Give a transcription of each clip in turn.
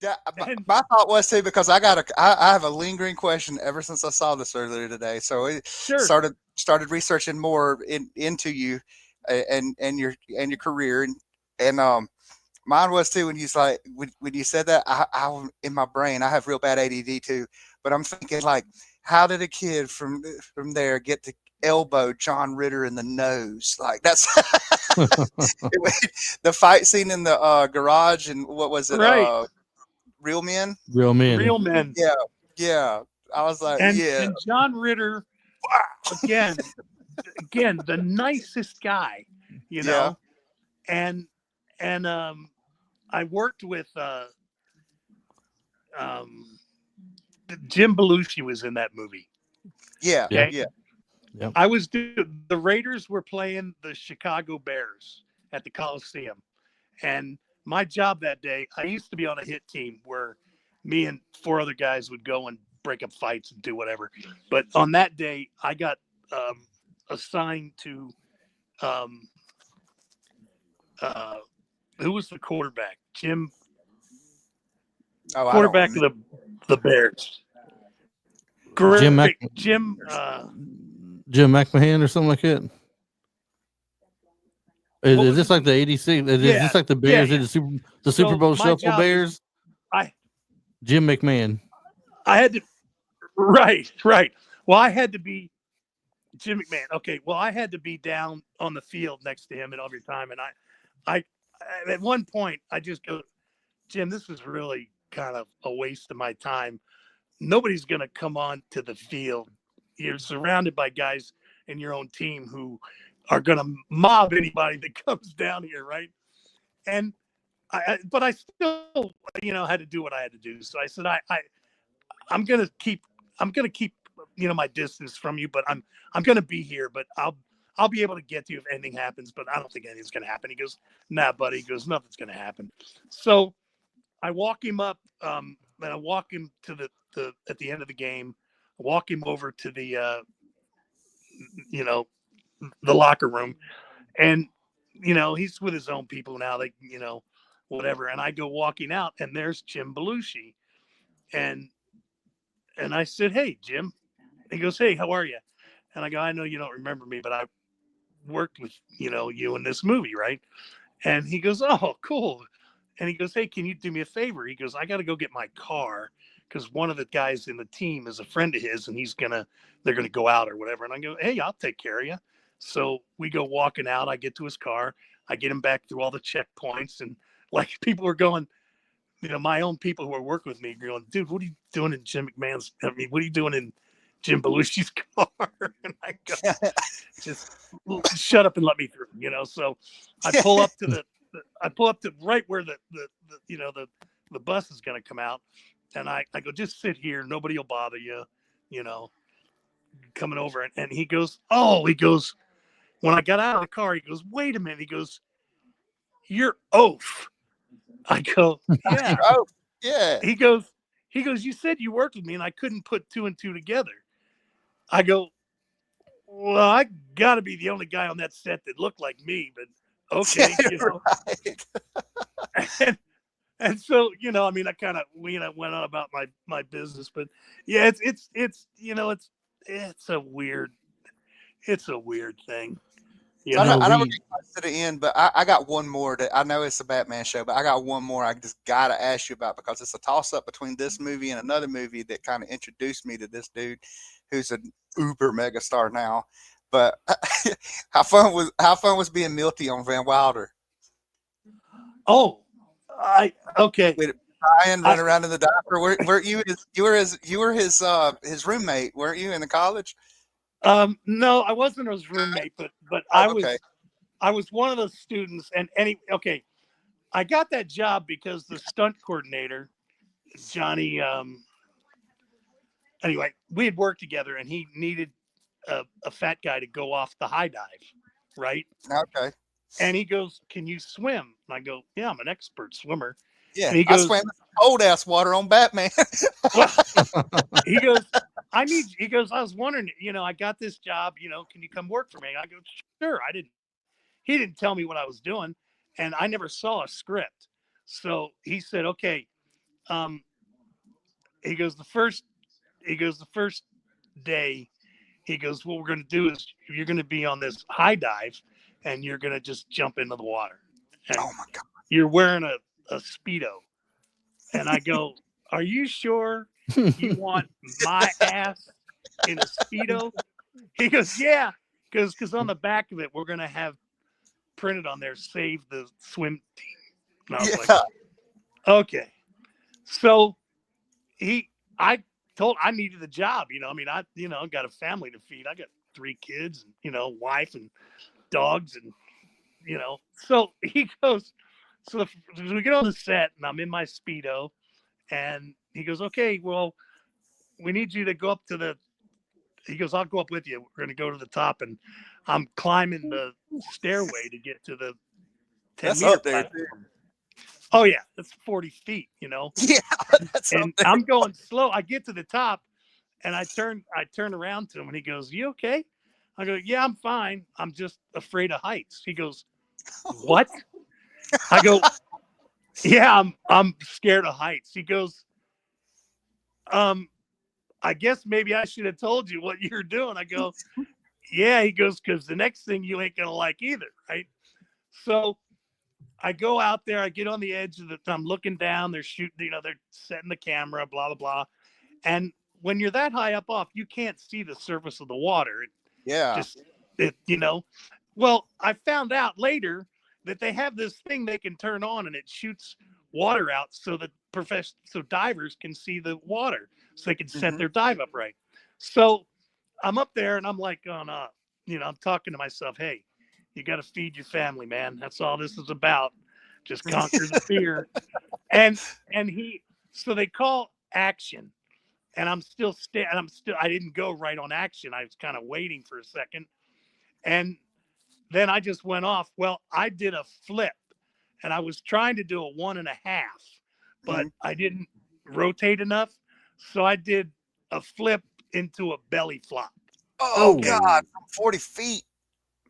And my thought was too, because I have a lingering question ever since I saw this earlier today. So it sure. started researching more into you and your career and mine was too when you like when you said that I in my brain I have real bad ADD too, but I'm thinking like, how did a kid from there get to elbow John Ritter in the nose? Like that's the fight scene in the garage, and what was it? Right. Real Men. Real men. Real men. Yeah, yeah. I was like, yeah, And John Ritter, again, the nicest guy, you yeah, know. And I worked with um Jim Belushi was in that movie. yeah, Yeah. Okay. yeah. Yep. The Raiders were playing the Chicago Bears at the Coliseum. And my job that day, I used to be on a hit team where me and four other guys would go and break up fights and do whatever. But on that day, I got assigned to um, uh, who was the quarterback? Oh, I don't Quarterback remember. of the Bears. Jim Great, Mac Jim. Jim McMahon or something like that. Is this like the '86? Is Yeah, this like the yeah, Bears yeah. did the Super So Bowl my Shuffle job is Bears? I Jim McMahon. I had to right. Well, I had to be Jim McMahon. Okay, well, I had to be down on the field next to him at every time, and I at one point I just go, Jim, this is really kind of a waste of my time. Nobody's going to come on to the field. You're surrounded by guys in your own team who are going to mob anybody that comes down here, right? And but I still, had to do what I had to do. So I said, I'm gonna keep, my distance from you, but I'm gonna be here, but I'll be able to get to you if anything happens, but I don't think anything's gonna happen. He goes, nah, buddy. He goes, nothing's gonna happen. So I walk him up, and I walk him to the at the end of the game. I walk him over to you know, the locker room, and he's with his own people now. They, whatever. And I go walking out, and there's Jim Belushi, and I said, "Hey, Jim." He goes, "Hey, how are you?" And I go, "I know you don't remember me, but I worked with you in this movie, right?" And he goes, "Oh, cool." And he goes, "Hey, can you do me a favor?" He goes, "I got to go get my car because one of the guys in the team is a friend of his, and they're gonna go out or whatever." And I go, "Hey, I'll take care of you." So we go walking out. I get to his car. I get him back through all the checkpoints, and like people were going, my own people who are working with me going, "Dude, what are you doing in Jim McMahon's? I mean, what are you doing in Jim Belushi's car?" And I go, "Just shut up and let me through." So I pull up to right where the bus is going to come out, and I go, "Just sit here. Nobody will bother you." You know, coming over, and he goes, "Oh," he goes, when I got out of the car, he goes, "Wait a minute." He goes, "You're oaf." I go, "Yeah." Oh, yeah. He goes, "You said you worked with me, and I couldn't put two and two together." I go, "Well, I got to be the only guy on that set that looked like me, but okay, Right. And, so, I mean, I kind of went on about my business, but yeah, it's a weird thing, So No, know. I know we're we getting close to the end, but I got one more that I know it's a Batman show, but I got one more I just got to ask you about because it's a toss up between this movie and another movie that kind of introduced me to this dude who's an uber megastar now. But how fun was being Milty on Van Wilder Oh, okay. with Brian I running around in the diaper? Weren't you his roommate? Weren't you in the college? No, I wasn't his roommate, but Oh, okay. I was one of those students, and okay, I got that job because the stunt coordinator, Johnny, anyway, we had worked together, and he needed a fat guy to go off the high dive, right? Okay. And he goes, "Can you swim?" And I go, "Yeah, I'm an expert swimmer." Yeah, And he I goes, swam cold ass water on Batman. "Well," he goes, he goes, "I was wondering, I got this job, can you come work for me?" And I go, "Sure." He didn't tell me what I was doing, and I never saw a script. So he said, "Okay, um, he goes, the first day, he goes, what we're going to do is you're going to be on this high dive and you're going to just jump into the water. And Oh my God. you're wearing a Speedo. And I go, are you sure you want my ass in a Speedo? He goes, yeah. Because on the back of it, we're going to have printed on there, save the swim team. And I was like, okay. So I needed the job, I mean, I got a family to feed. I got 3 kids, and, wife and dogs, and, so he goes, so we get on the set and I'm in my Speedo and he goes, okay, well, we need you to go up to he goes, I'll go up with you. We're going to go to the top, and I'm climbing the stairway to get to the 10-meter platform. Oh yeah, that's 40 feet, Yeah, that's and I'm going slow. I get to the top and I turn around to him and he goes, you okay? I go, yeah, I'm fine. I'm just afraid of heights. He goes, what? I go, yeah, I'm scared of heights. He goes, I guess maybe I should have told you what you're doing. I go, yeah. He goes, because the next thing you ain't gonna like either, right? So I go out there, I get on the edge of I'm looking down, they're shooting, they're setting the camera, blah, blah, blah. And when you're that high up off, you can't see the surface of the water. Well, I found out later that they have this thing they can turn on and it shoots water out so that so divers can see the water so they can set their dive up right. So I'm up there and I'm like going, I'm talking to myself, hey, you got to feed your family, man. That's all this is about. Just conquer the fear. And so they call action, and I didn't go right on action. I was kind of waiting for a second. And then I just went off. Well, I did a flip and I was trying to do a 1.5, but I didn't rotate enough. So I did a flip into a belly flop. Oh God, from 40 feet.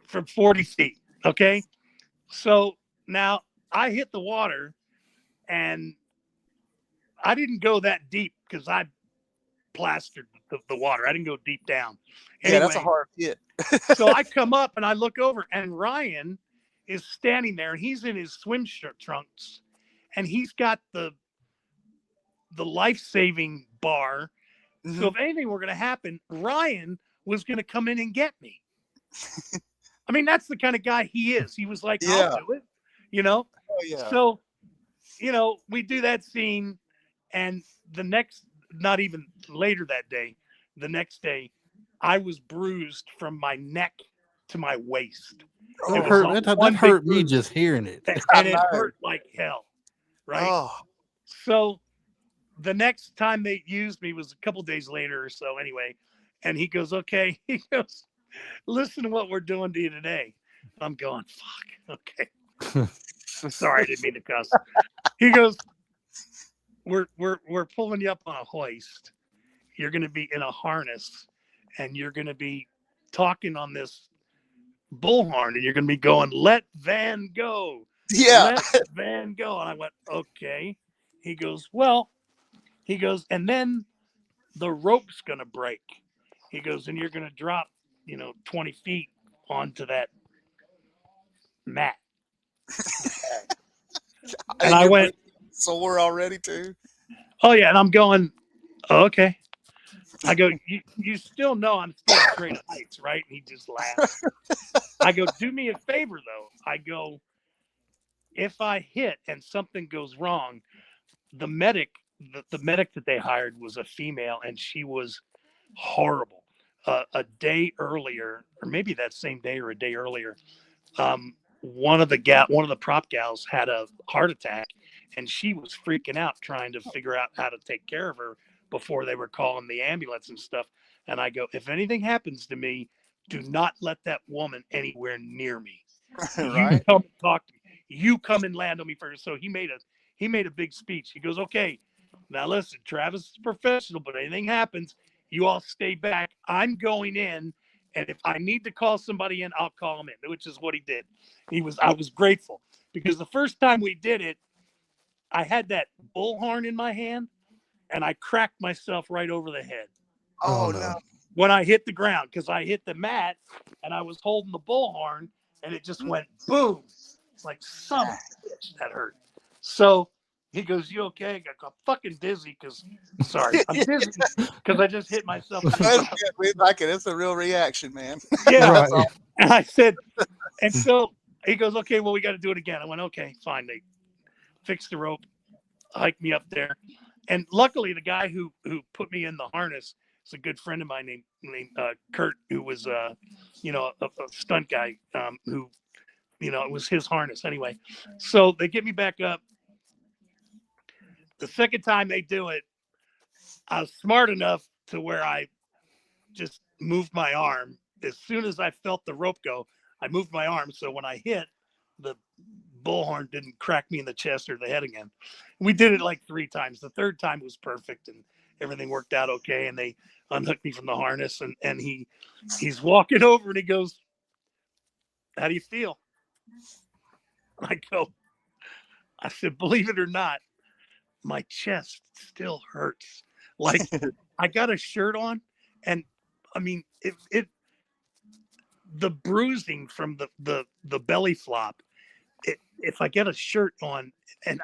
From 40 feet. Okay. So now I hit the water and I didn't go that deep because I plastered the water. I didn't go deep down. Anyway, yeah, that's a hard hit. So I come up and I look over and Ryan is standing there and he's in his swim shirt trunks and he's got the life-saving bar. So if anything were going to happen, Ryan was going to come in and get me. I mean, that's the kind of guy he is. He was like, I'll do it, Oh, yeah. So, we do that scene and not even later that day, the next day, I was bruised from my neck to my waist. Oh, that hurt me just hearing it. And it hurt like hell, right? Oh. So the next time they used me was a couple days later or so anyway. And he goes, okay. He goes, listen to what we're doing to you today. I'm going, fuck, okay. Sorry, I didn't mean to cuss. He goes, we're pulling you up on a hoist. You're going to be in a harness and you're going to be talking on this bullhorn and you're going to be going, let Van go. Yeah. Let Van go. And I went, okay. He goes, and then the rope's going to break. He goes, and you're going to drop, 20 feet onto that mat. And I went, sore already too. Oh yeah. And I'm going, oh, okay. I go, you still know I'm still afraid of heights, right? And he just laughs. I go, do me a favor though. I go, if I hit and something goes wrong, the medic that they hired was a female and she was horrible. A day earlier, or maybe that same day or a day earlier, one of the prop gals had a heart attack and she was freaking out trying to figure out how to take care of her before they were calling the ambulance and stuff. And I go, if anything happens to me, do not let that woman anywhere near me. Right? You come and talk to me. You come and land on me first. So he made a big speech. He goes, okay, now listen, Travis is professional, but anything happens, you all stay back. I'm going in. And if I need to call somebody in, I'll call him in, which is what he did. I was grateful because the first time we did it, I had that bullhorn in my hand, and I cracked myself right over the head. Oh, Oh, no. no. When I hit the ground, because I hit the mat, and I was holding the bullhorn, and it just went boom. It's like, son of a bitch, that hurt. So he goes, "You okay?" I go, "I'm fucking dizzy because, sorry, I'm dizzy because I just hit myself in the That's ground." good. We like it. It's a real reaction, man. Yeah. Right. That's all. And I said, and so he goes, "Okay, well, we got to do it again." I went, "Okay, fine." They fixed the rope, hiked me up there. And luckily, the guy who put me in the harness is a good friend of mine named Kurt, who was a stunt guy who it was his harness anyway. So they get me back up. The second time they do it, I was smart enough to where I just moved my arm. As soon as I felt the rope go, I moved my arm. So when I hit, the bullhorn didn't crack me in the chest or the head again. We did it like 3 times. The third time was perfect and everything worked out okay. And they unhooked me from the harness and he's walking over and he goes, "How do you feel?" I said, "Believe it or not, my chest still hurts." Like I got a shirt on and I mean, the bruising from the belly flop, if I get a shirt on and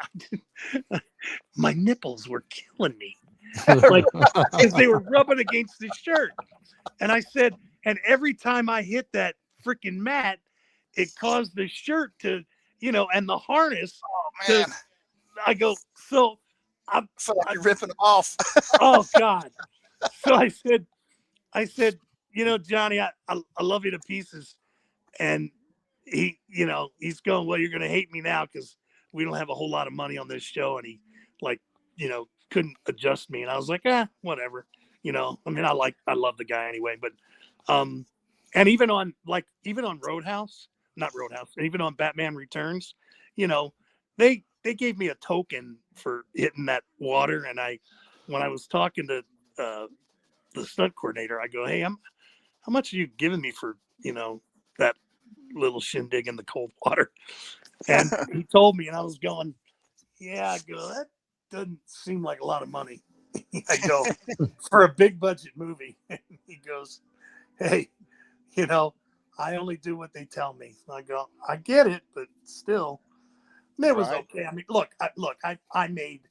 my nipples were killing me, like because they were rubbing against the shirt. And I said, and every time I hit that freaking mat, it caused the shirt to, and the harness to. Man, I go, so I feel like you're ripping them off. oh God. So I said, Johnny, I love you to pieces. And he's going, "Well, you're going to hate me now because we don't have a whole lot of money on this show." And he like, couldn't adjust me. And I was like, whatever. I mean, I love the guy anyway, but, and even on Roadhouse, not Roadhouse, and even on Batman Returns, they gave me a token for hitting that water. And when I was talking to, the stunt coordinator, I go, "Hey, how much are you giving me for, that little shindig in the cold water?" And he told me, and I was going, "Yeah." I go, "That doesn't seem like a lot of money." I go, "For a big budget movie." And he goes, "Hey, I only do what they tell me." I go, "I get it, but still, it was Right. okay." I mean, look, I made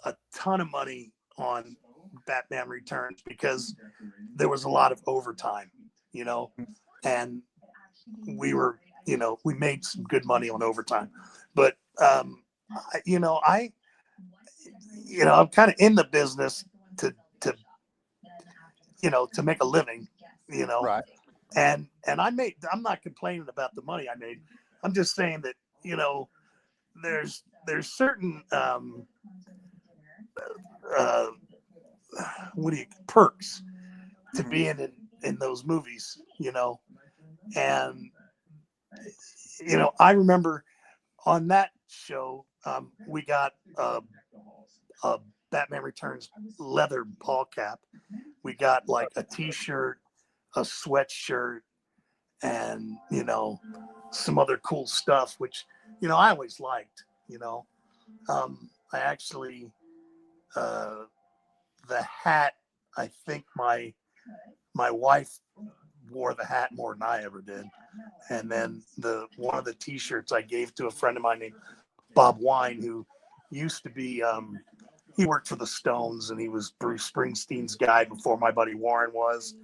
a ton of money on Batman Returns because there was a lot of overtime, and we made some good money on overtime. But I'm kind of in the business to to make a living, Right. and I'm not complaining about the money I made. I'm just saying that there's certain uh, perks to being in those movies, and I remember on that show, we got a Batman Returns leather ball cap. We got like a T-shirt, a sweatshirt, and some other cool stuff, which I always liked. I actually the hat. I think my wife wore the hat more than I ever did, and then one of the T-shirts I gave to a friend of mine named Bob Wine, who used to be he worked for the Stones and he was Bruce Springsteen's guy before my buddy Warren was,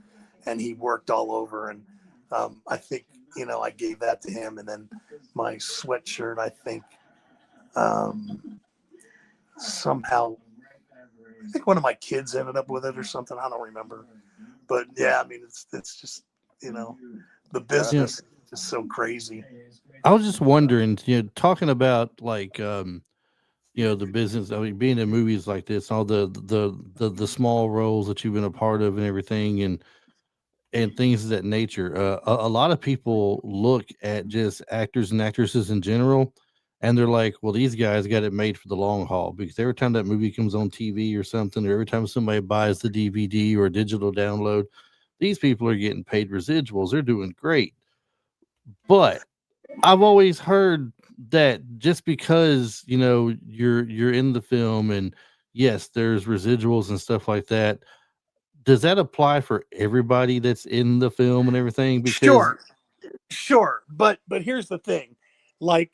and he worked all over. And I think I gave that to him, and then my sweatshirt, I think somehow I think one of my kids ended up with it or something. I don't remember, but yeah, I mean it's just the business is so crazy. I was just wondering, talking about like the business. I mean, being in movies like this, all the small roles that you've been a part of and everything, and things of that nature. A lot of people look at just actors and actresses in general, and they're like, "Well, these guys got it made for the long haul." Because every time that movie comes on TV or something, or every time somebody buys the DVD or a digital download, these people are getting paid residuals. They're doing great. But I've always heard that just because you're in the film and yes, there's residuals and stuff like that. Does that apply for everybody that's in the film and everything? Because Sure, sure. But here's the thing, like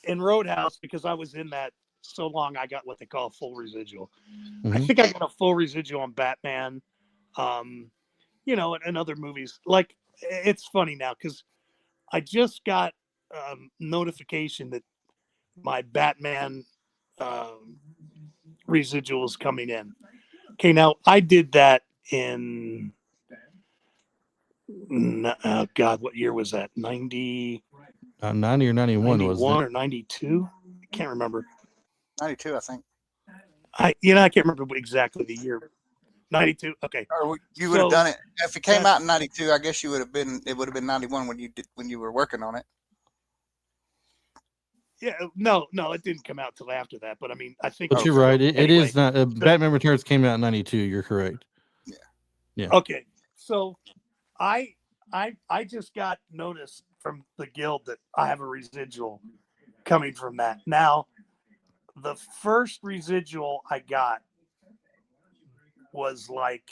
in Roadhouse, because I was in that so long, I got what they call a full residual. I Mhm. think I got a full residual on Batman, um, and other movies. Like it's funny now because I just got notification that my Batman um, residual is coming in. Okay, now I did that in God, what year was that? 90 or 91, wasn't 91 it? or 92? I can't remember. 92, I think. I can't remember exactly the year. 92. Okay. Or you would have So done it if it came out in 92. I guess you would have been. It would have been 91 when you were working on it. yeah, no, it didn't come out till after that. But I mean, I think But Oh, you're it's right. It anyway. is not. So, Batman Returns came out in 92. You're correct. yeah. Yeah. okay. So I just got notice from the guild that I have a residual coming from that. Now, the first residual I got was like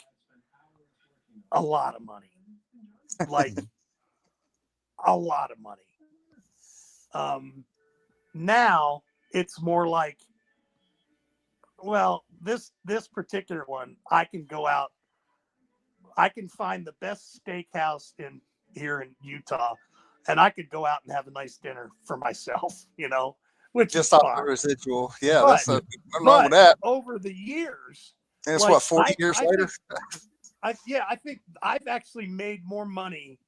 a lot of money. Like a lot of money. Now it's more like, well, this particular one, I can go out, I can find the best steakhouse in here in Utah, and I could go out and have a nice dinner for myself, which is Just off the fine. residual. Yeah, But that's nothing wrong with but that. over the years, And it's like what 40 years I later. I think I've actually made more money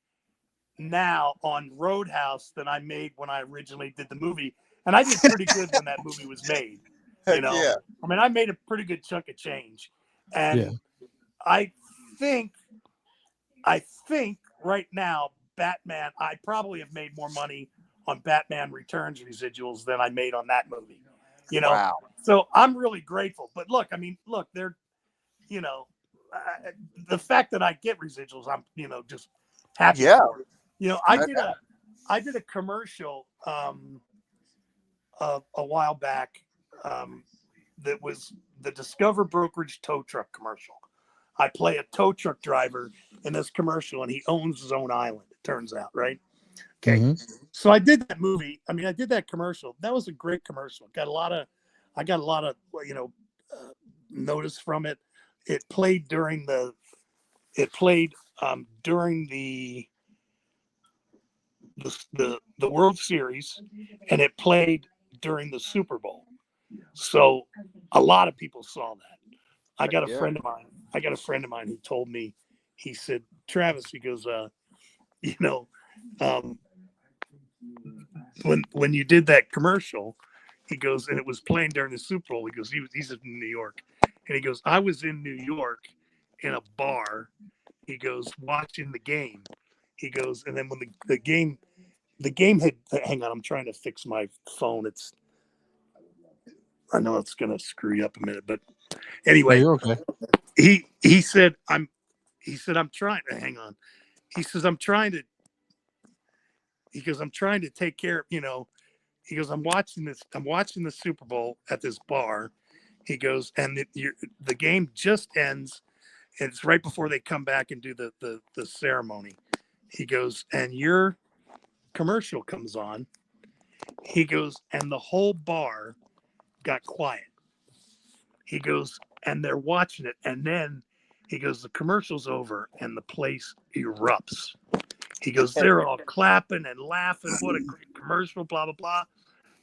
now on Roadhouse than I made when I originally did the movie. And I did pretty good when that movie was made. Heck yeah. I mean, I made a pretty good chunk of change. Yeah. And I think right now, Batman, I probably have made more money on Batman Returns residuals than I made on that movie. Wow. So I'm really grateful. But look, they're, the fact that I get residuals, I'm, just happy Yeah. for it. I No did doubt. a commercial a while back that was the Discover Brokerage tow truck commercial. I play a tow truck driver in this commercial, and he owns his own island. It turns out, right? Okay, so I did that movie. I mean, I did that commercial. That was a great commercial. I got a lot of notice from it. It played during the the World Series, and it played during the Super Bowl. So a lot of people saw that. I got a Yeah. friend of mine who told me, he said, Travis, he goes, you know, um, when you did that commercial, he goes, and it was playing during the Super Bowl. He goes, he's in New York, and he goes, I was in New York in a bar. He goes, watching the game. He goes, and then when the game had, hang on, I'm trying to fix my phone. I know it's gonna screw you up a minute, but No, anyway, you're okay. he said I'm trying to hang on. He says I'm trying to take care of, he goes, I'm watching the Super Bowl at this bar. He goes, and the game just ends. And it's right before they come back and do the ceremony. He goes, and your commercial comes on. He goes, and the whole bar got quiet. He goes, and they're watching it. And then he goes, the commercial's over and the place erupts. He goes, they're all clapping and laughing. What a great commercial, blah, blah, blah.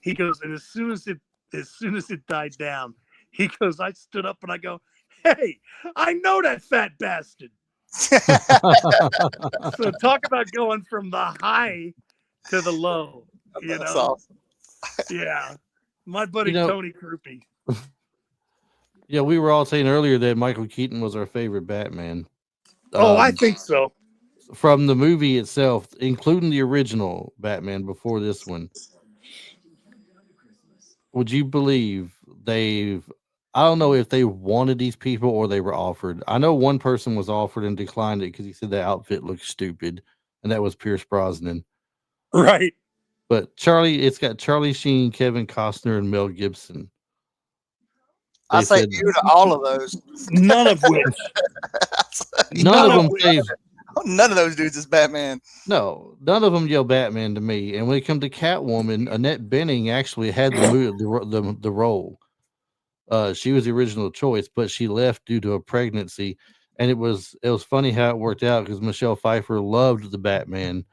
He goes, and as soon as it died down, he goes, I stood up and I go, hey, I know that fat bastard. So talk about going from the high to the low, That's awesome. Yeah. My buddy You know, Tony Krupe. yeah, we were all saying earlier that Michael Keaton was our favorite Batman. Oh, I think so. From the movie itself, including the original Batman before this one, would you believe I don't know if they wanted these people or they were offered. I know one person was offered and declined it because he said the outfit looked stupid, and that was Pierce Brosnan. Right. But Charlie, it's got Charlie Sheen, Kevin Costner, and Mel Gibson. I They say said you to all of those. None of which, none none of of them which, say None of those dudes is Batman. no. None of them yell Batman to me. And when it comes to Catwoman, Annette Bening actually had the role. She was the original choice, but she left due to a pregnancy. And it was funny how it worked out because Michelle Pfeiffer loved the Batman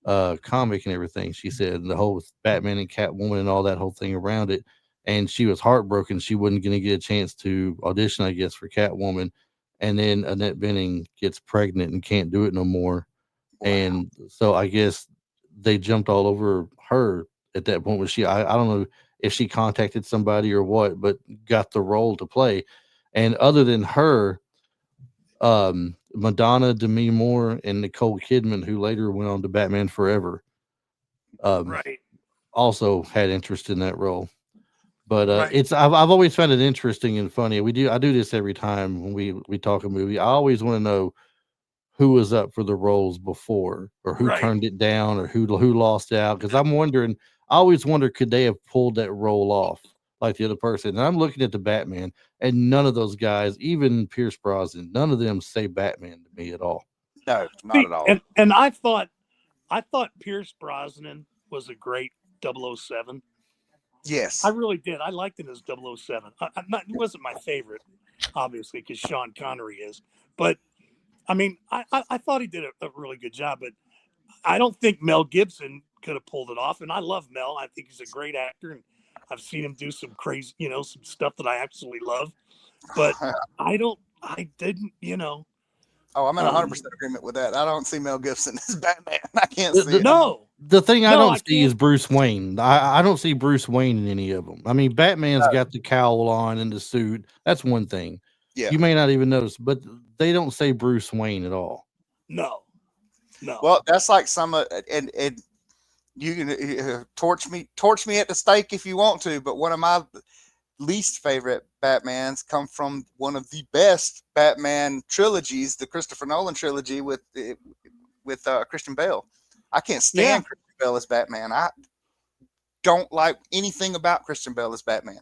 comic and everything. She said the whole Batman and Catwoman and all that whole thing around it. And she was heartbroken she wasn't going to get a chance to audition, I guess, for Catwoman. And then Annette Bening gets pregnant and can't do it no more. Wow. And so I guess they jumped all over her at that point. Was I don't know if she contacted somebody or what, but got the role to play. And other than her, Madonna, Demi Moore, and Nicole Kidman, who later went on to Batman Forever, um, right, also had interest in that role. But right, I've always found it interesting and funny. I do this every time when we talk a movie. I always want to know who was up for the roles before, or who right. turned it down, or who lost out. Because I'm wondering, I always wonder, could they have pulled that role off like the other person? And I'm looking at the Batman, and none of those guys, even Pierce Brosnan, none of them say Batman to me at all. No, not See, at all. and I thought Pierce Brosnan was a great 007. I Yes. really did. I liked him as 007. It wasn't my favorite, obviously, because Sean Connery is. But I mean, I thought he did a really good job. But I don't think Mel Gibson could have pulled it off. And I love Mel. I think he's a great actor, and I've seen him do some crazy, some stuff that I absolutely love. But I didn't, Oh, I'm in um, 100% agreement with that. I don't see Mel Gibson as Batman. I can't The, see the, it. no, the thing I no, don't I see is can't. Bruce Wayne. I don't see Bruce Wayne in any of them. I mean, Batman's got the cowl on and the suit. That's one thing. Yeah. You may not even notice, but they don't say Bruce Wayne at all. No, no. Well, that's like some and you can torch me at the stake if you want to, but one of my least favorite Batmans come from one of the best Batman trilogies, the Christopher Nolan trilogy with Christian Bale. I can't Yeah, stand Christian Bale as Batman. I don't like anything about Christian Bale as Batman.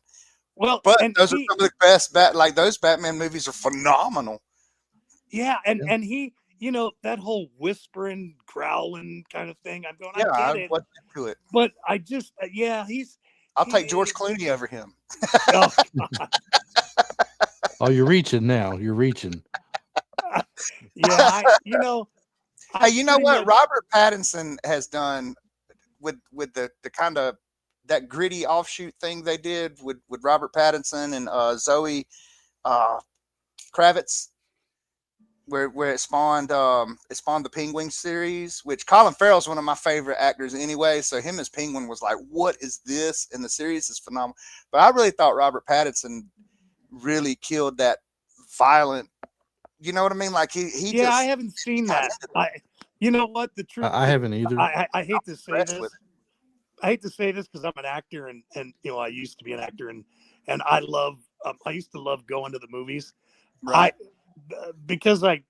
well, But and those are some of the best like those Batman movies are phenomenal. yeah, Yeah. and he, that whole whispering, growling kind of thing. I'm going, I Yeah, get I it, was into it. but I just, yeah, I'll take George he. Clooney over him. Oh, Oh, you're reaching now. You're reaching. yeah, Hey, I you know pretty what much, Robert Pattinson has done with the kind of that gritty offshoot thing they did with Robert Pattinson and Zoe uh, Kravitz, where it spawned the Penguin series, which Colin Farrell's one of my favorite actors anyway. So him as Penguin was like, what is this? And the series is phenomenal. But I really thought Robert Pattinson really killed that violent. You know what I mean? Like he yeah, I just haven't he seen got that. into it. You know what? The truth, I haven't either. I hate to say Impressed with this. I hate to say this because I'm an actor, and I used to be an actor, and I love. I used to love going to the movies. it. I Right. because I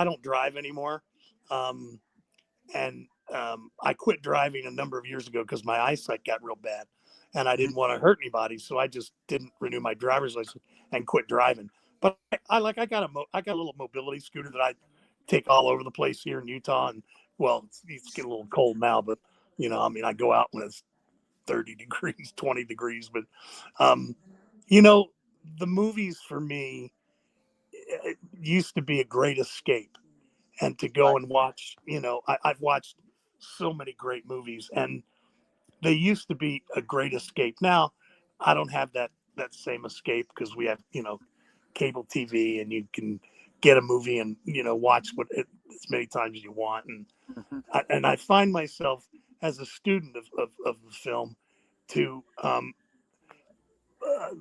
don't drive anymore, um, and I quit driving a number of years ago because my eyesight got real bad, and I Mhm. didn't want to hurt anybody, so I just didn't renew my driver's license and quit driving. But I got I got a little mobility scooter that I take all over the place here in Utah, and well, it's getting a little cold now, but I mean, I go out when it's 30 degrees, 20 degrees, but um, you know, the movies for me it used to be a great escape, and to go Right. and watch, I've watched so many great movies, and they used to be a great escape. Now I don't have that same escape because we have cable TV, and you can get a movie and watch as many times as you want, Mhm. and I find myself as a student of the film to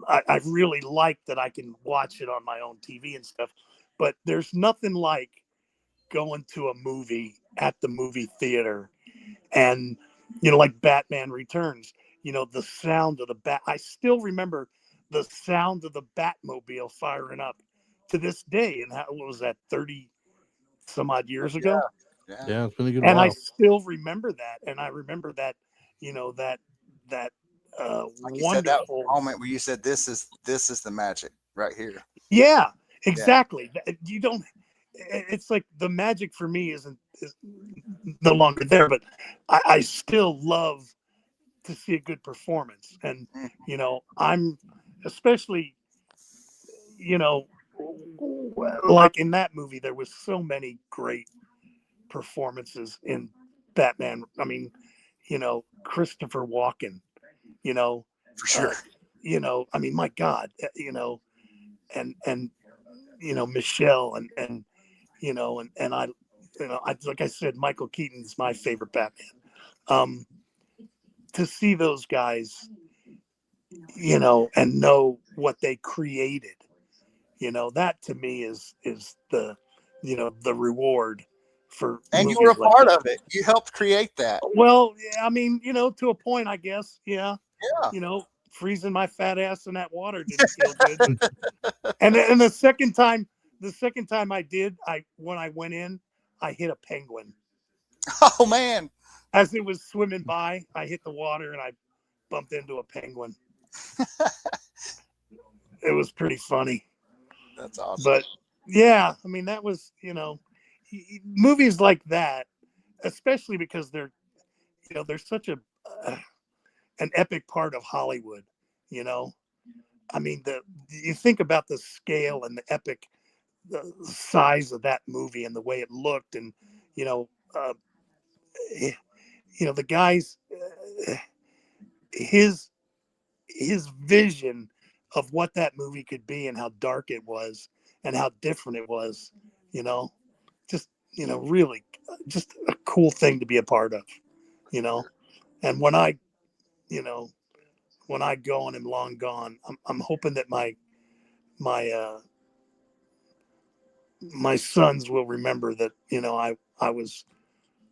I really like that I can watch it on my own TV and stuff, but there's nothing like going to a movie at the movie theater, and like Batman Returns, the sound of the bat. I still remember the sound of the Batmobile firing up to this day, and what was that, 30 some odd Oh, years ago? yeah. Yeah. Yeah, it's been a good And I while. still remember that, and I remember that that Like you said, that wonderful. moment where you said, this is the magic right here. Yeah, Yeah. exactly. You don't. It's like the magic for me is no longer there, but I still love to see a good performance, and Mm, I'm especially you know like in that movie there was so many great performances in Batman. I mean, Christopher Walken, you know, for uh, sure. I mean, my God, and Michelle and I, like I said, Michael Keaton's my favorite Batman. Um, to see those guys, and know what they created, that to me is the reward for And you were a movies like part that. of it. You helped create that. Well, yeah, I mean, to a point, I guess. Yeah, Yeah. freezing my fat ass in that water didn't feel good, but and the second time I did, when I went in, I hit a penguin Oh man, as it was swimming by. I hit the water and I bumped into a penguin. It was pretty funny, that's awesome. but yeah, I mean that was movies like that, especially because they're such uh, an epic part of Hollywood. You know, I mean you think about the scale and the size of that movie and the way it looked, and you know, uh, the guy's his his vision of what that movie could be and how dark it was and how different it was. You know, just really, just a cool thing to be a part of. You know, and you know, when I go and am long gone, I'm hoping that my my sons will remember that I was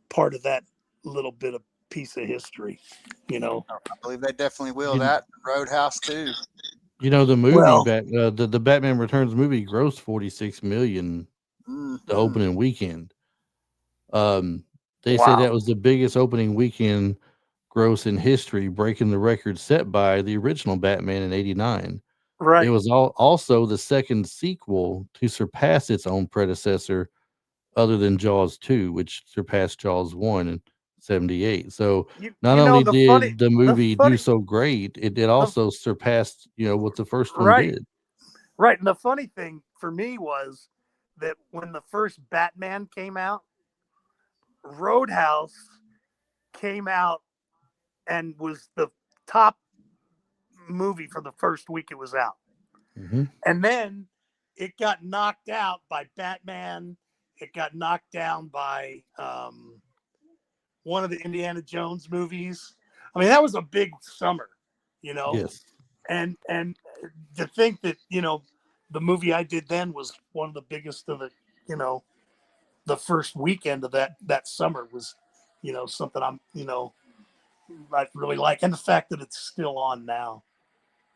part of that little bit of piece of history. You know, I believe they definitely will. You, That Roadhouse too. the movie well, back the Batman Returns movie grossed 46 million the Hmm. opening weekend. Um, they say wow, that was the biggest opening weekend gross in history, breaking the record set by the original Batman in '89. It right. was also the second sequel to surpass its own predecessor, other than Jaws 2, which surpassed Jaws 1 in '78. So not You know only the funny did the the movie do funny so great, it the also surpassed, what the first one right. did. Right. And the funny thing for me was that when the first Batman came out, Roadhouse came out and was the top movie for the first week it was out. Hmm. And then it got knocked out by Batman. It got knocked down by one of the Indiana Jones movies. I mean, that was a big summer, you know. Yes. And to think that, the movie I did then was one of the biggest of you know, the first weekend of that summer was, something I really like, and the fact that it's still on now.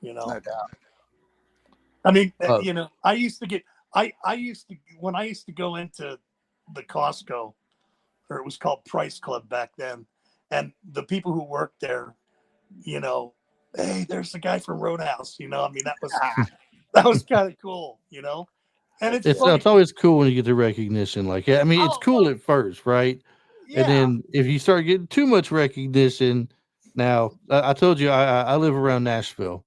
You know, No doubt. I mean, Uh, I used to get, I used to when I used to go into the Costco, or it was called Price Club back then, and the people who worked there, you know, hey, there's the guy from Roadhouse. I mean, that was kind of cool. And Heck it's it's yeah. funny. it's always cool when you get the recognition. Like, I mean, it's Oh, cool at first, right? And yeah, then if you start getting too much recognition, now I told you I live around Nashville,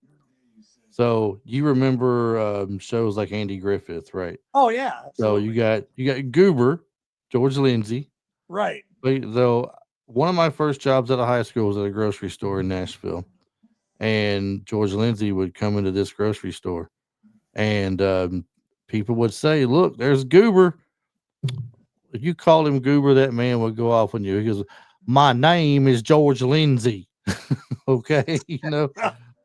so you remember shows like Andy Griffith, right? oh yeah, So absolutely, you got Goober, George Lindsay. right. But though one of my first jobs out of high school was at a grocery store in Nashville, and George Lindsay would come into this grocery store, and people would say, "Look, there's Goober." If you called him Goober, that man would go off on you. He goes, "My name is George Lindsay." Okay,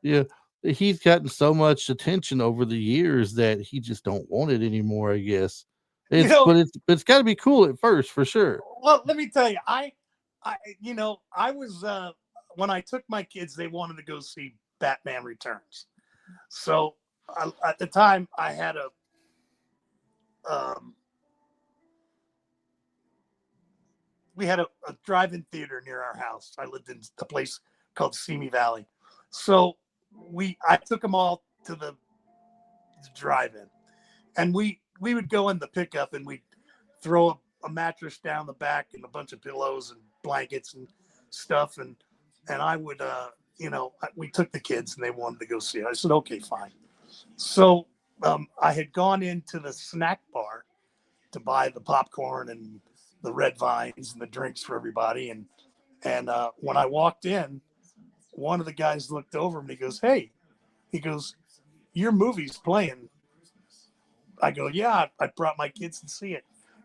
yeah. He's gotten so much attention over the years that he just don't want it anymore. I guess You know, it's got to be cool at first for sure. well, let me tell you, I was when I took my kids, they wanted to go see Batman Returns. So at the time, I had um, we had a drive-in theater near our house. I lived in a place called Simi Valley. So I took them all to the drive-in, and we would go in the pickup and we'd throw a mattress down the back and a bunch of pillows and blankets and stuff. And I would, we took the kids and they wanted to go see it. I said, okay, fine. So I had gone into the snack bar to buy the popcorn and the red vines and the drinks for everybody. And when I walked in, one of the guys looked over and he goes, hey, he goes, your movie's playing. I go, yeah, I brought my kids to see it.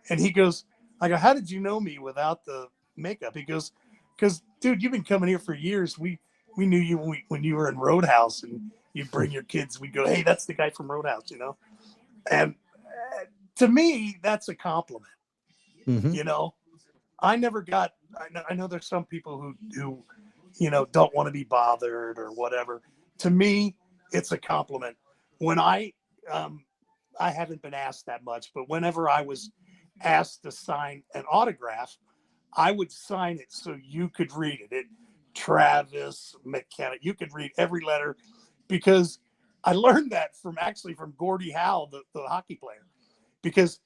And he goes, I go, how did you know me without the makeup? He goes, because, dude, you've been coming here for years. We knew you when you were in Roadhouse, and you bring your kids. We go, hey, that's the guy from Roadhouse, you know? And to me, that's a compliment. Mm-hmm. You know, I never got, I know there's some people who, you know, don't want to be bothered or whatever. To me, it's a compliment. When I haven't been asked that much, but whenever I was asked to sign an autograph, I would sign it so you could read it. Travis, Mckenna, you could read every letter, because I learned that from Gordie Howe, the hockey player, because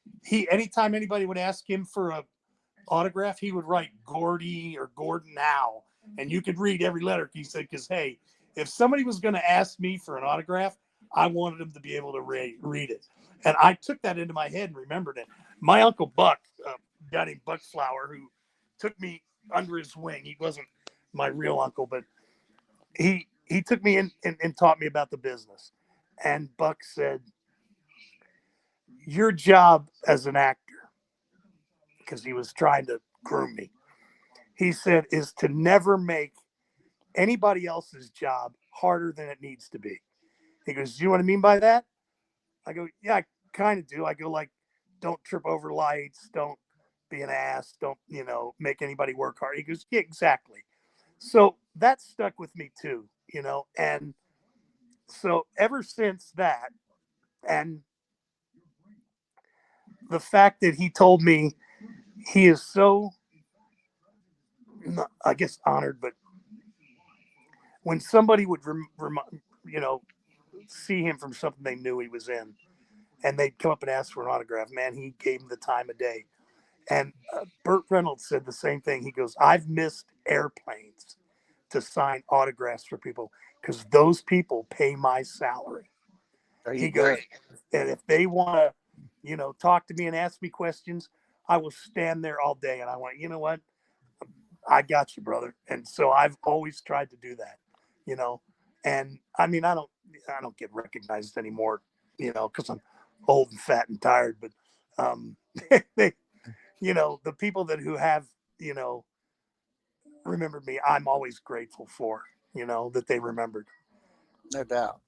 anytime anybody would ask him for a autograph, he would write Gordie or Gordon Howe, and you could read every letter. He said, because, hey, if somebody was going to ask me for an autograph, I wanted them to be able to read it. And I took that into my head and remembered it. My Uncle Buck, a guy named Buck Flower, who took me under his wing. He wasn't my real uncle, but he took me in and taught me about the business. And Buck said, your job as an actor, because he was trying to groom me, he said, is to never make anybody else's job harder than it needs to be. He goes, do you know what I mean by that? I go, yeah, I kind of do. I go, like, don't trip over lights. Don't be an ass. Don't, make anybody work hard. He goes, yeah, exactly. So that stuck with me too, and so ever since that, and the fact that he told me he is so, I guess, honored, but when somebody would, see him from something they knew he was in, and they'd come up and ask for an autograph, man, he gave them the time of day. And Burt Reynolds said the same thing. He goes, I've missed airplanes to sign autographs for people because those people pay my salary. He goes, and if they want to, talk to me and ask me questions, I will stand there all day. And I went, you know what? I got you, brother. And so I've always tried to do that, and I mean, I don't get recognized anymore, because I'm old and fat and tired, but they, the people who have, remembered me, I'm always grateful for, that they remembered. No doubt.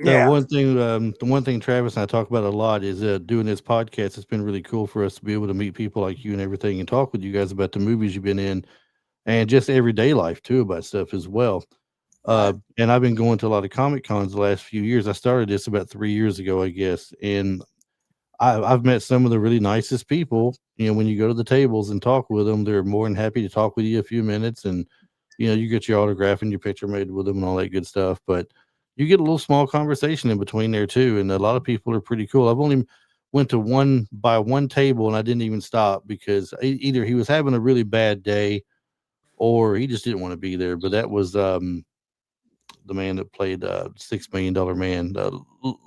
Yeah. The one thing Travis and I talk about a lot is doing this podcast. It's been really cool for us to be able to meet people like you and everything, and talk with you guys about the movies you've been in, and just everyday life too, about stuff as well. Right. And I've been going to a lot of Comic Cons the last few years. I started this about 3 years ago, I guess, and I've met some of the really nicest people. When you go to the tables and talk with them, they're more than happy to talk with you a few minutes, and you get your autograph and your picture made with them and all that good stuff. But you get a little small conversation in between there too, and a lot of people are pretty cool. I've only went to one table, and I didn't even stop because either he was having a really bad day or he just didn't want to be there. But that was the man that played $6 Million Man,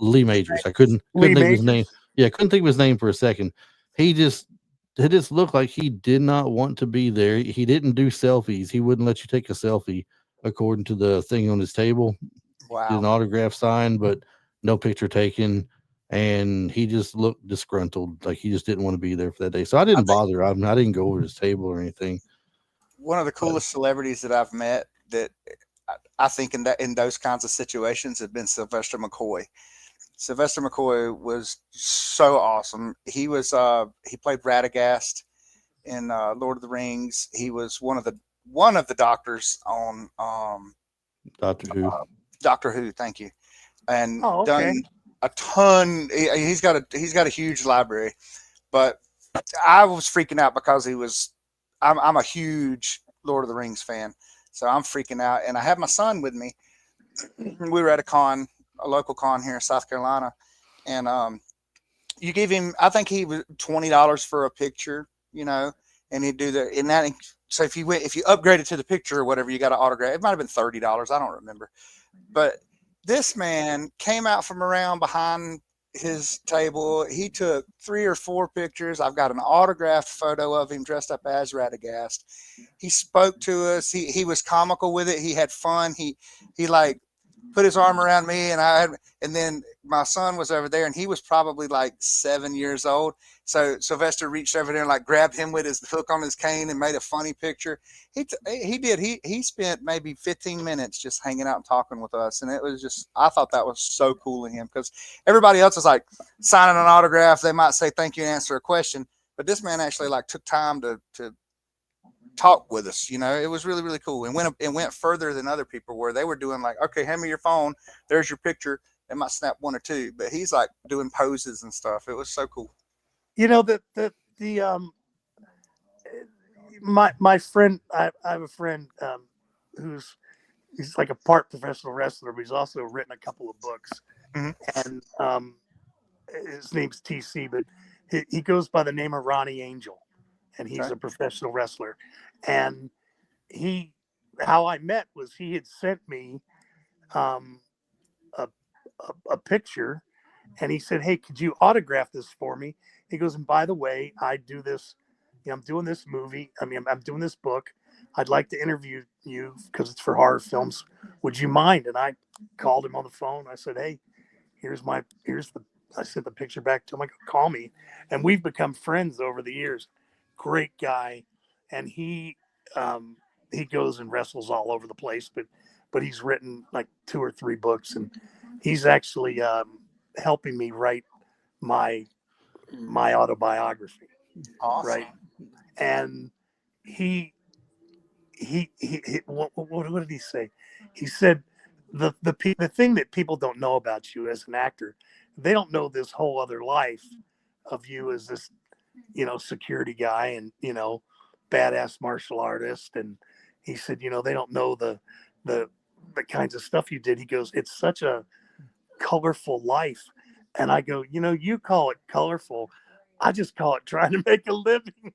Lee Majors. I couldn't think of his name. Yeah, I couldn't think of his name for a second. It just looked like he did not want to be there. He didn't do selfies. He wouldn't let you take a selfie according to the thing on his table. Wow. Did an autograph sign, but no picture taken. And he just looked disgruntled, like he just didn't want to be there for that day. So I didn't bother. I didn't go over his table or anything. One of the coolest celebrities that I've met that I think in those kinds of situations have been Sylvester McCoy. Sylvester McCoy was so awesome. He played Radagast in Lord of the Rings. He was one of the doctors on Doctor Who. Thank you. And done a ton. He's got a huge library, but I was freaking out because he was I'm a huge Lord of the Rings fan, so I'm freaking out, and I have my son with me. We were at a con, a local con here in South Carolina, and you give him, I think he was $20 for a picture, and he'd do the and that. So if you upgraded to the picture or whatever, you got an autograph. It might have been $30. I don't remember, but this man came out from around behind his table. He took 3 or 4 pictures. I've got an autographed photo of him dressed up as Radagast. He spoke to us. He was comical with it. He had fun. He like put his arm around me, and then my son was over there, and he was probably like 7 years old. So Sylvester reached over there and like grabbed him with his hook on his cane and made a funny picture. He spent maybe 15 minutes just hanging out and talking with us, and it was just, I thought that was so cool of him, because everybody else is like signing an autograph. They might say thank you and answer a question, but this man actually like took time to talk with us. It was really, really cool, and went further than other people where they were doing like, okay, hand me your phone, there's your picture. They might snap 1 or 2, but he's like doing poses and stuff. It was so cool. My friend, I have a friend he's like a part professional wrestler, but he's also written a couple of books. Mm-hmm. And his name's TC, but he goes by the name of Ronnie Angel, and he's a professional wrestler. And how I met was he had sent me a picture, and he said, "Hey, could you autograph this for me?" He goes, "And by the way, I do this, I'm doing this movie. I'm doing this book. I'd like to interview you because it's for horror films. Would you mind?" And I called him on the phone. I said, "Hey, I sent the picture back to him. I go, call me." And we've become friends over the years. Great guy. And he goes and wrestles all over the place, but he's written like 2 or 3 books, and he's actually helping me write my autobiography. Awesome. Right. And he what did he say? He said the thing that people don't know about you as an actor, they don't know this whole other life of you as this, security guy and, badass martial artist. And he said, they don't know the kinds of stuff you did. He goes, it's such a colorful life. And I go, you call it colorful. I just call it trying to make a living.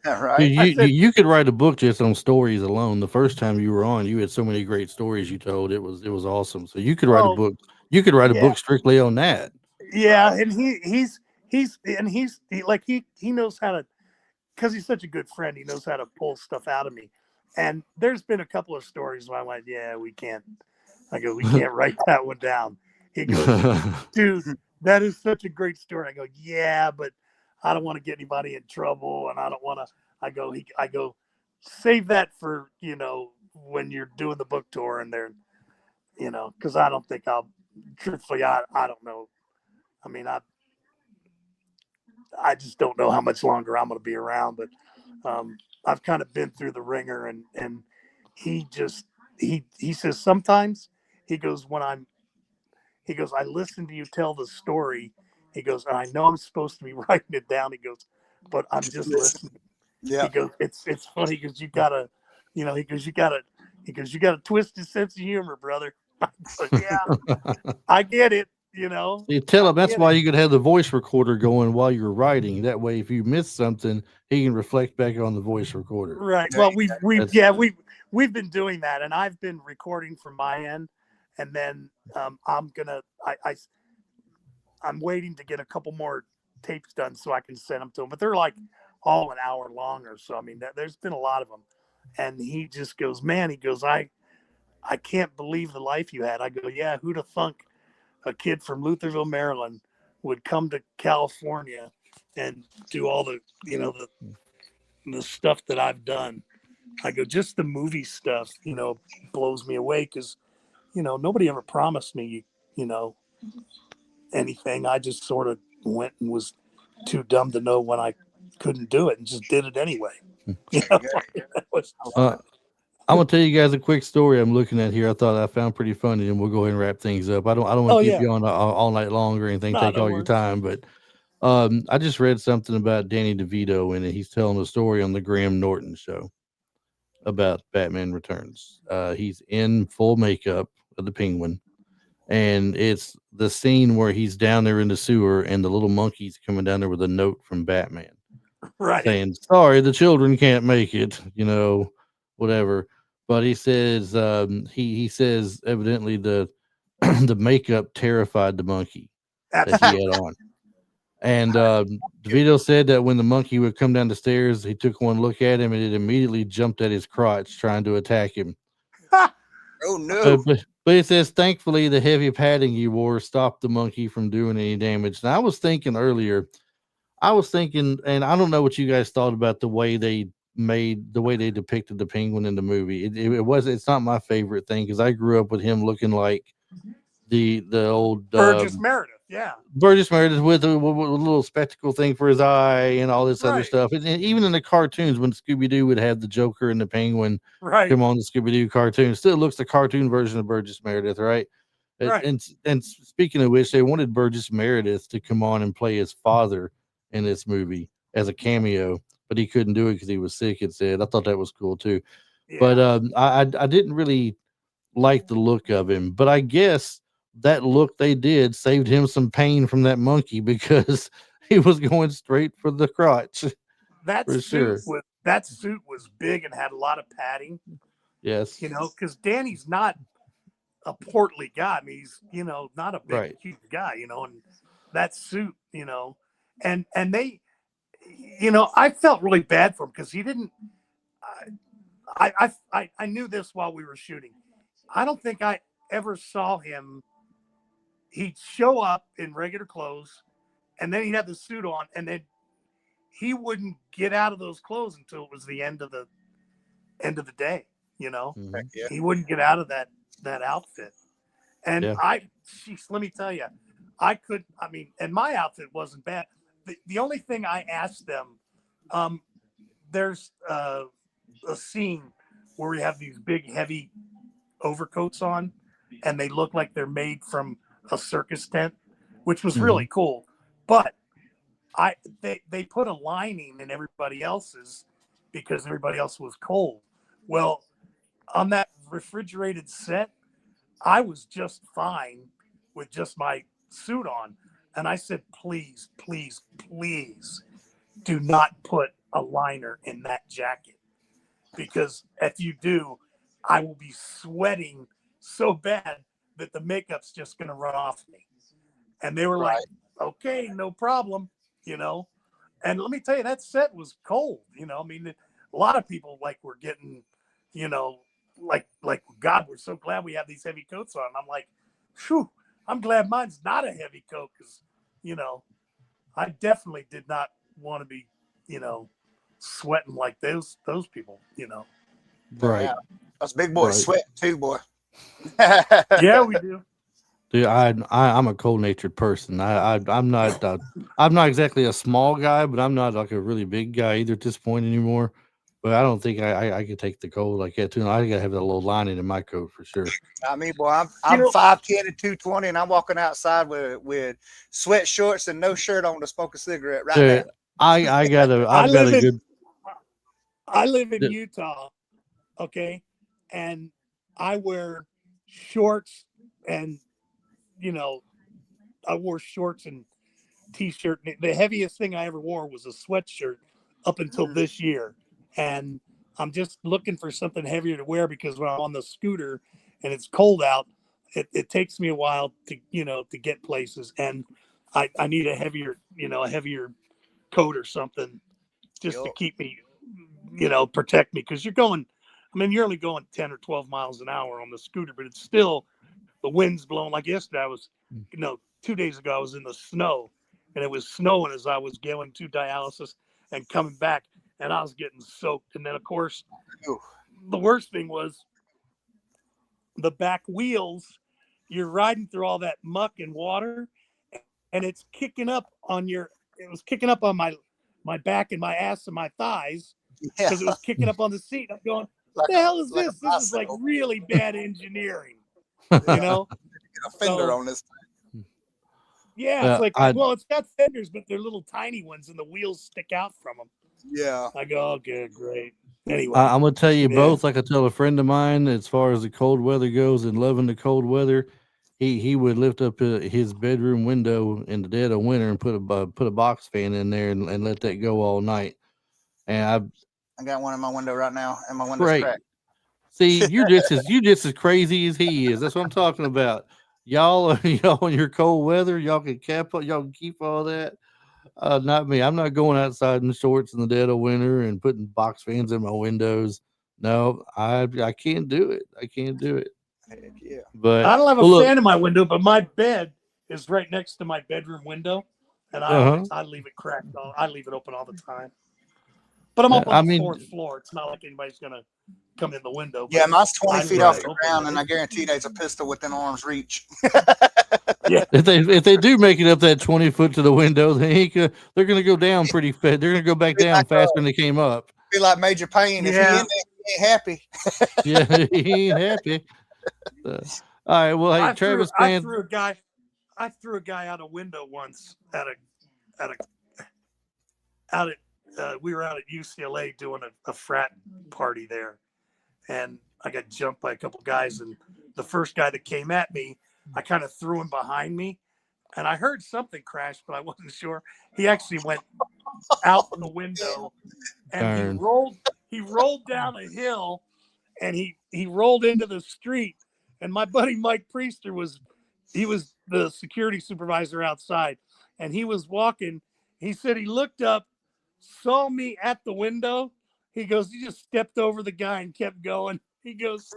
Right. You could write a book just on stories alone. The first time you were on, you had so many great stories you told. It was awesome. So you could write a book. You could write a book strictly on that. Yeah, and he knows how to, because he's such a good friend. He knows how to pull stuff out of me. And there's been a couple of stories where I went, yeah, we can't. I go, we can't write that one down. He goes, dude, that is such a great story. I go, yeah, but I don't want to get anybody in trouble, and I don't want to. I go, save that for when you're doing the book tour, and they're, because I don't think I'll. Truthfully, I don't know. I mean, I just don't know how much longer I'm going to be around, but I've kind of been through the ringer, and he says sometimes he goes, I listen to you tell the story. He goes, and I know I'm supposed to be writing it down. He goes, but I'm just listening. Yeah. He goes, it's funny because you gotta, he goes, you gotta twist his sense of humor, brother. But yeah, I get it. You tell him that's why you could have the voice recorder going while you're writing. That way, if you miss something, he can reflect back on the voice recorder. Right. Well, we've been doing that, and I've been recording from my end, and then I'm waiting to get a couple more tapes done so I can send them to him. But they're like all an hour long or so. I mean, there's been a lot of them, and he just goes, man. He goes, I can't believe the life you had. I go, yeah. Who'd have thunk a kid from Lutherville, Maryland, would come to California and do all the, the stuff that I've done. I go, just the movie stuff, blows me away because, nobody ever promised me, anything. I just sort of went and was too dumb to know when I couldn't do it and just did it anyway. I'm gonna tell you guys a quick story I'm looking at here. I found pretty funny, and we'll go ahead and wrap things up. I don't want to keep you on all night long or anything, take all your time. But I just read something about Danny DeVito, and he's telling a story on the Graham Norton show about Batman Returns. He's in full makeup of the Penguin, and it's the scene where he's down there in the sewer, and the little monkey's coming down there with a note from Batman Right. saying, "Sorry, the children can't make it," whatever. But he says, he says evidently the the makeup terrified the monkey that he had Absolutely. on. And DeVito said that when the monkey would come down the stairs, he took one look at him and it immediately jumped at his crotch, trying to attack him. Oh But, no! but, but it says, thankfully, the heavy padding he wore stopped the monkey from doing any damage. And I was thinking earlier, and I don't know what you guys thought about the way they depicted the penguin in the movie. It's not my favorite thing because I grew up with him looking like the old Burgess Meredith. Yeah. Burgess Meredith with with a little spectacle thing for his eye and all this other Right. stuff. And even in the cartoons, when Scooby Doo would have the Joker and the Penguin Right. come on the Scooby Doo cartoon, it still looks the cartoon version of Burgess Meredith, right? And, Right. and speaking of which, they wanted Burgess Meredith to come on and play his father in this movie as a cameo, but he couldn't do it because he was sick. It said. I thought that was cool too. Yeah. But I didn't really like the look of him, but I guess that look they did saved him some pain from that monkey because he was going straight for the crotch. that For suit sure. was big and had a lot of padding. Yes. Because Danny's not a portly guy. I mean, he's not a big, Right. huge guy. And that suit, and they, I felt really bad for him because he didn't. I knew this while we were shooting. I don't think I ever saw him. He'd show up in regular clothes, and then he'd have the suit on, and then he wouldn't get out of those clothes until it was the end of the day. Mhm. Yeah. He wouldn't get out of that outfit. And Yeah. let me tell you, and my outfit wasn't bad. The only thing I asked them, there's a scene where we have these big, heavy overcoats on, and they look like they're made from a circus tent, which was really cool. But they put a lining in everybody else's because everybody else was cold. Well, on that refrigerated set, I was just fine with just my suit on. And I said, please, please, please do not put a liner in that jacket. Because if you do, I will be sweating so bad that the makeup's just going to run off me. And they were like, okay, no problem, And let me tell you, that set was cold, I mean, a lot of people were getting, like God, we're so glad we have these heavy coats on. I'm like, phew, I'm glad mine's not a heavy coat because, I definitely did not want to be, sweating like those people, Right. Yeah. Us big boys Right. sweat too, boy. Yeah, we do. Dude, I'm a cold natured person. I'm not exactly a small guy, but I'm not like a really big guy either at this point anymore. But I don't think I could take the cold like that too. I gotta have that little lining in my coat for sure. I mean, boy, I'm 5'10" and 220, and I'm walking outside with sweat shorts and no shirt on to smoke a cigarette right Dude, now. I've got live a in good I live in Utah, okay, and I wear shorts and I wore shorts and t-shirt. The heaviest thing I ever wore was a sweatshirt up until this year, and I'm just looking for something heavier to wear because when I'm on the scooter and it's cold out, it takes me a while to to get places, and I need a heavier coat or something just to Yup. keep me protect me because you're only going 10 or 12 miles an hour on the scooter, but it's still the wind's blowing. Like yesterday, I was 2 days ago I was in the snow, and it was snowing as I was going to dialysis and coming back, and I was getting soaked. And then of course Ooh. the worst thing was the back wheels. You're riding through all that muck and water, and it was kicking up on my back and my ass and my thighs Yeah. because it was kicking up on the seat. I'm going, Like the hell is like a this? This is like bicycle. really bad engineering, Yeah. Get a fender So on this. Yeah, it's like, I well, it's got fenders, but they're little tiny ones, and the wheels stick out from them. Yeah. I go, oh, good, great. Anyway, I'm gonna tell you yeah. both. Like I tell a friend of mine, as far as the cold weather goes, and loving the cold weather, he would lift up his bedroom window in the dead of winter and put a box fan in there and let that go all night. And I got one in my window right now, and my window's great. cracked. See, you just as crazy as he is. That's what I'm talking about. Y'all, y'all in your cold weather, y'all can keep all that. Not me. I'm not going outside in shorts in the dead of winter and putting box fans in my windows. No, I can't do it. I can't do it. Heck yeah. But I don't have a well, look, fan in my window, but my bed is right next to my bedroom window, and uh I leave it cracked. I leave it open all the time. But I'm up on I the mean, 4th floor. It's not like anybody's gonna come in the window. Yeah, But mine's 20 I feet leave off it the open. ground, and I guarantee there's a pistol within arm's reach. Yeah, if they do make it up that 20 foot to the window, they're gonna go down pretty fast. They're gonna go back Be down like, faster than they came up. be like Major Payne. If he in yeah. there, he ain't happy. Yeah, he ain't happy. Uh, all right, well, hey, Travis, I man, threw a guy out a window once at we were out at UCLA doing a frat party there, and I got jumped by a couple guys, and the first guy that came at me, I kind of threw him behind me, and I heard something crash, but I wasn't sure. He actually went out the window, and darn. he rolled down a hill, and he rolled into the street, and my buddy Mike Priester was the security supervisor outside, and he was walking. He said he looked up, saw me at the window. He goes, he just stepped over the guy and kept going. He goes,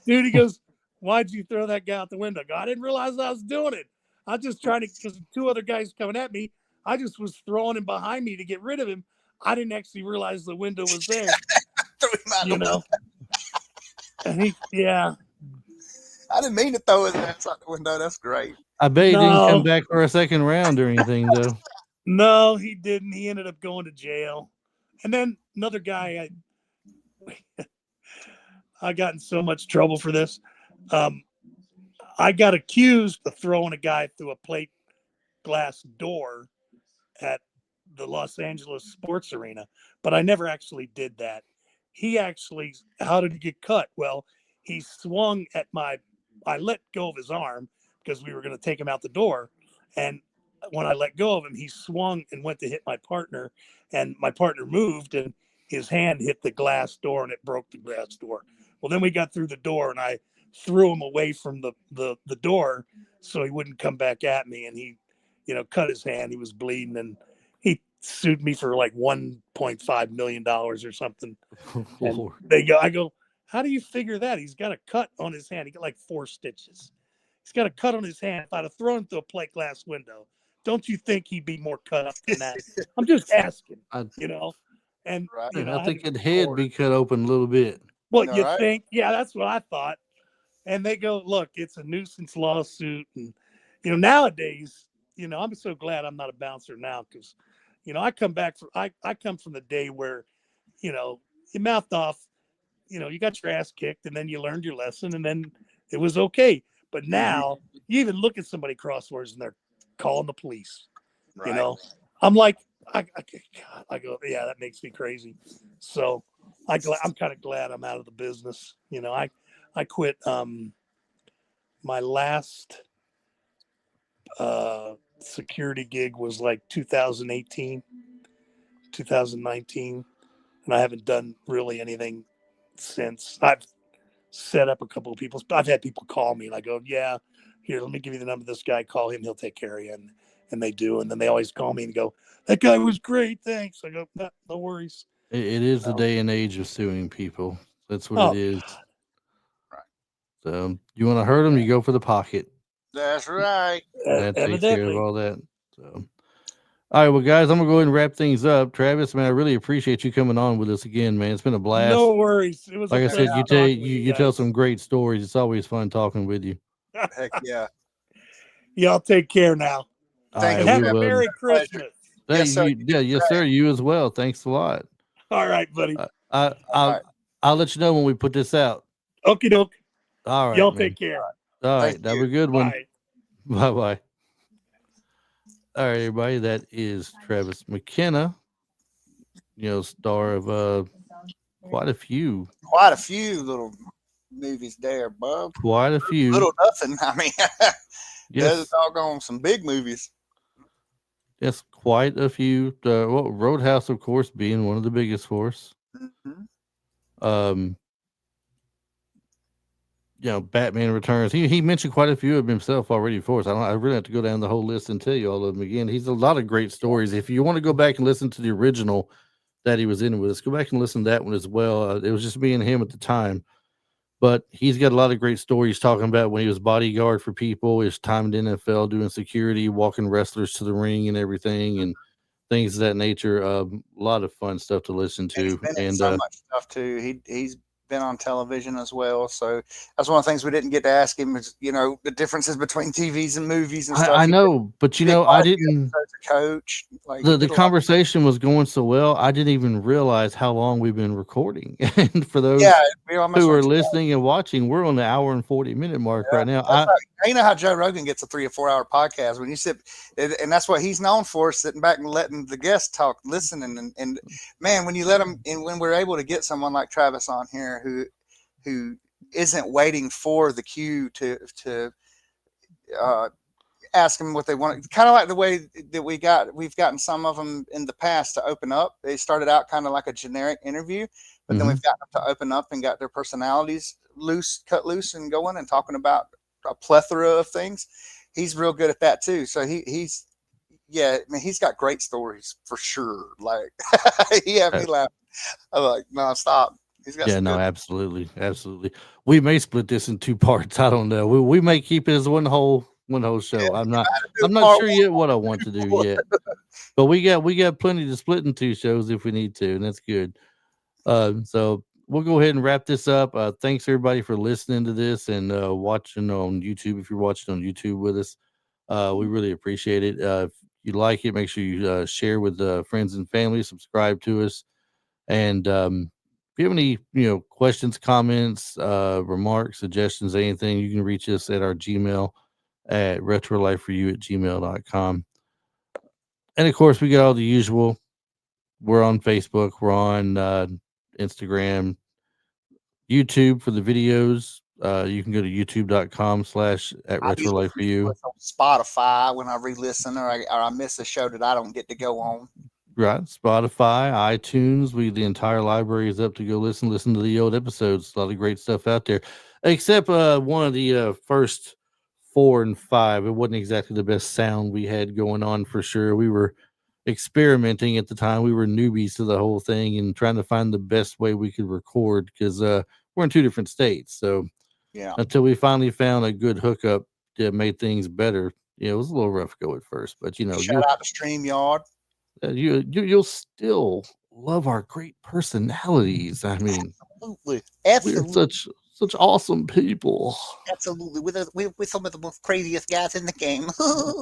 dude, he goes, why'd you throw that guy out the window? I go, I didn't realize I was doing it. I was just trying to, because 2 other guys coming at me. I just was throwing him behind me to get rid of him. I didn't actually realize the window was there, Threw him out you the know. And window. I didn't mean to throw his ass out the window. That's great. I bet he didn't come no, back for a second round or anything, though. no, he didn't. He ended up going to jail. And then another guy, I got in so much trouble for this. I got accused of throwing a guy through a plate glass door at the Los Angeles Sports Arena, but I never actually did that. How did he get cut? Well, he swung at I let go of his arm because we were going to take him out the door. And when I let go of him, he swung and went to hit my partner, and my partner moved, and his hand hit the glass door, and it broke the glass door. Well, then we got through the door, and I threw him away from the door so he wouldn't come back at me, and he, cut his hand. He was bleeding, and he sued me for like $1.5 million or something. And I go, how do you figure that? He's got a cut on his hand. He got like 4 stitches. He's got a cut on his hand. If I'd have thrown through a plate glass window, don't you think he'd be more cut up than that? I'm just asking, I, And Right. I think his head be cut open a little bit. Well, All you right. think? Yeah, that's what I thought. And they go, look, it's a nuisance lawsuit, and nowadays, I'm so glad I'm not a bouncer now because, I come back from I come from the day where, you mouthed off, you got your ass kicked, and then you learned your lesson, and then it was okay. But now you even look at somebody crosswords and they're calling the police. Right. I'm like, I go, yeah, that makes me crazy. So I'm kind of glad I'm out of the business. I quit. My last security gig was like 2018, 2019, and I haven't done really anything since. I've set up a couple of people. I've had people call me and I go, yeah, here, let me give you the number of this guy. Call him. He'll take care of you. And they do. And then they always call me and go, that guy was great. Thanks. I go, no worries. It is the day and age of suing people. That's what it is. God. Right. So you want to hurt them, you go for the pocket. That's right. That takes care of Evidently. all that. So, all right, well, guys, I'm gonna go ahead and wrap things up. Travis, man, I really appreciate you coming on with us again, man. It's been a blast. No worries. It was like a I said, pleasure talking with you tell some great stories. It's always fun talking with you. Heck yeah. Y'all take care now. Thank And you. have a Trevor. Merry Pleasure. Christmas. Yes, sir. Yes, sir. You as well. Thanks a lot. All right, buddy. I'll let you know when we put this out. Okie doke. All right, Y'all man. take care. All Thank right, have you. a good one. Bye. Bye bye. All right, everybody. That is Travis McKenna, star of quite a few, Quite a few little movies there, bub. quite a few. Little nothing. I mean, there's Yes, doggone some big movies. yes, quite a few. Well, Roadhouse, of course, being one of the biggest for us. Mhm. Um, Batman Returns. He mentioned quite a few of them himself already for us. I really have to go down the whole list and tell you all of them again. He's a lot of great stories. If you want to go back and listen to the original that he was in with us, go back and listen to that one as well. It was just me and him at the time, but he's got a lot of great stories talking about when he was bodyguard for people, his time in the NFL doing security, walking wrestlers to the ring and everything, and things of that nature. A lot of fun stuff to listen And he's to, been in and so much stuff too. He's been on television as well. So that's one of the things we didn't get to ask him is, the differences between TVs and movies and stuff. I know, but He did I quite a few didn't. episodes of Coach. Like he The did a lot. conversation was going so well, I didn't even realize how long we've been recording. And for Yeah, those we almost who went are 2 hours. listening and watching, we're on the hour and 40-minute mark Yeah, right now. that's how, you know how Joe Rogan gets a 3 or 4 hour podcast when you sit, and that's what he's known for, sitting back and letting the guests talk, listening, and man, when you let them, and when we're able to get someone like Travis on here who isn't waiting for the cue to uh, ask them what they want, kind of like the way that we've gotten some of them in the past to open up. They started out kind of like a generic interview, but then Mhm. we've gotten them to open up and got their personalities cut loose and going and talking about a plethora of things. He's real good at that too. So he's yeah, I mean, he's got great stories for sure. Like he had me Uh, laughing. I'm like, no, stop. He's got Yeah, some no, good. absolutely, absolutely. We may split this in two parts. I don't know. We may keep it as one whole show. Do I'm not part sure one, yet what I want to do part yet. But we got plenty to split in two shows if we need to, and that's good. So we'll go ahead and wrap this up. Thanks everybody for listening to this and watching on YouTube. If you're watching on YouTube with us, we really appreciate it. If you like it, make sure you share with friends and family. Subscribe to us, and if you have any questions, comments, remarks, suggestions, anything, you can reach us at our Gmail at retrolifeforyou@gmail.com. And of course, we got all the usual. We're on Facebook. We're on Instagram, YouTube for the videos. You can go to youtube.com/ at I do retrolife for listen to you. us on Spotify when I re-listen or I miss a show that I don't get to go on. Right. Spotify, iTunes. The entire library is up to go listen to the old episodes. A lot of great stuff out there. Except one of the first 4 and 5. It wasn't exactly the best sound we had going on for sure. We were experimenting at the time. We were newbies to the whole thing and trying to find the best way we could record because we're in 2 different states. So Yeah. until we finally found a good hookup that made things better, it was a little rough go at first, but Shout out to StreamYard. you'll still love our great personalities. I mean, Absolutely. we're Absolutely. such awesome people. Absolutely. We're some of the most craziest guys in the game.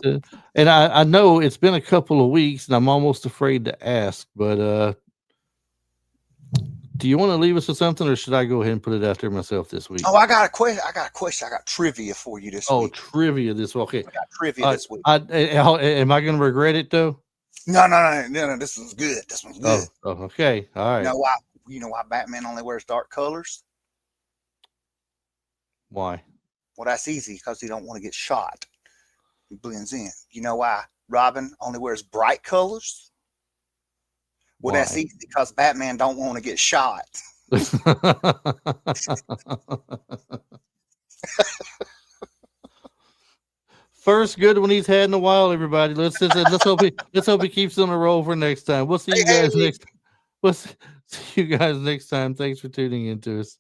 Uh, and I know it's been a couple of weeks, and I'm almost afraid to ask, but do you want to leave us with something, or should I go ahead and put it out there myself this week? Oh, I got a question. I got trivia for you this Oh, week. trivia this week. Okay. I got trivia this week. Am I going to regret it though? No. This one's good. This one's good. Okay. All right. You know why Batman only wears dark colors? Why? Well, that's easy because he don't want to get shot. He blends in. You know why Robin only wears bright colors? Well, that's Why? easy because Batman don't want to get shot. First good one he's had in a while, everybody. Let's hope he keeps on a roll for next time. We'll see you guys Hey. next. We'll see you guys next time. Thanks for tuning in to us.